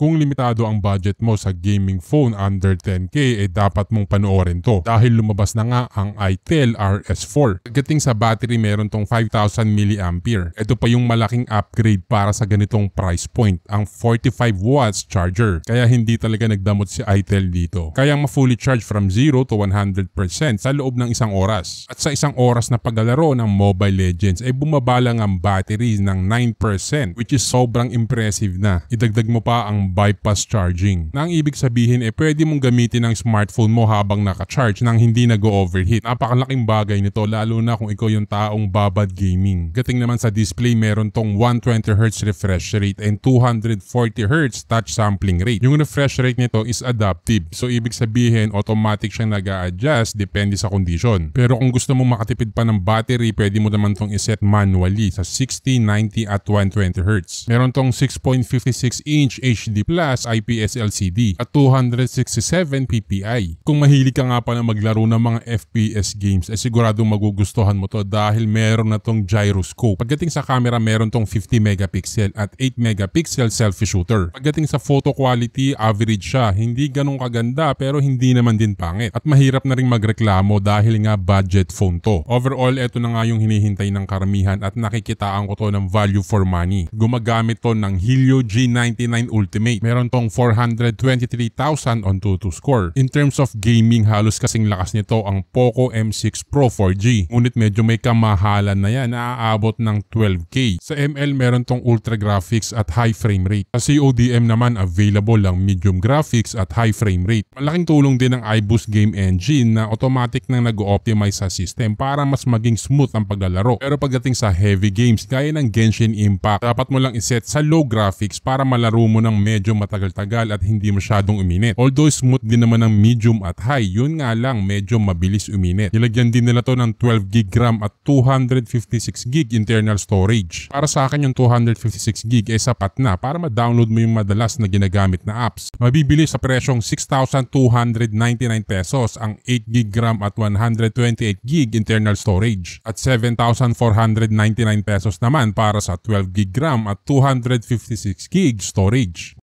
Kung limitado ang budget mo sa gaming phone under 10K, dapat mong panoorin to dahil lumabas na nga ang itel RS4. Pagdating sa battery, meron tong 5,000 mAh. Ito pa yung malaking upgrade para sa ganitong price point, ang 45 watts charger. Kaya hindi talaga nagdamot si itel dito. Kayang ma-fully charge from 0 to 100% sa loob ng isang oras. At sa isang oras na paglalaro ng Mobile Legends ay bumabala ang battery ng 9%, which is sobrang impressive na. Idagdag mo pa ang bypass charging. Na ang ibig sabihin pwede mong gamitin ang smartphone mo habang naka-charge nang hindi nag-overheat. Napakalaking bagay nito lalo na kung ikaw yung taong babad gaming. Gating naman sa display, meron tong 120Hz refresh rate and 240Hz touch sampling rate. Yung refresh rate nito is adaptive. So ibig sabihin automatic siyang nag-a-adjust depende sa condition. Pero kung gusto mong makatipid pa ng battery, pwede mo naman tong iset manually sa 60, 90 at 120Hz. Meron tong 6.56-inch HD Plus IPS LCD at 267 ppi. Kung mahilig ka nga pala maglaro ng mga FPS games, siguradong magugustuhan mo to dahil meron na tong gyroscope. Pagdating sa camera, meron tong 50 megapixel at 8 megapixel selfie shooter. Pagdating sa photo quality, average siya. Hindi ganun kaganda pero hindi naman din pangit. At mahirap na rin magreklamo dahil nga budget phone to. Overall, ito na nga yung hinihintay ng karamihan at nakikitaan ko to ng value for money. Gumagamit to ng Helio G99 Ultimate. Meron tong 423,000 on TOTO score. In terms of gaming, halos kasing lakas nito ang Poco M6 Pro 4G. Ngunit medyo may kamahalan na yan, naaabot ng 12K. Sa ML, meron tong ultra graphics at high frame rate. Sa CODM naman, available ang medium graphics at high frame rate. Malaking tulong din ang iBoost game engine na automatic nang nag-optimize sa system para mas maging smooth ang paglalaro. Pero pagdating sa heavy games gaya ng Genshin Impact, dapat mo lang iset sa low graphics para malaro mo ng medyo matagal-tagal at hindi masyadong uminit. Although smooth din naman ng medium at high, yun nga lang medyo mabilis uminit. Nilagyan din nila to ng 12GB RAM at 256GB internal storage. Para sa akin yung 256GB sapat na para ma-download mo yung madalas na ginagamit na apps. Mabibili sa presyong 6,299 pesos ang 8GB RAM at 128GB internal storage at 7,499 pesos naman para sa 12GB RAM at 256GB storage.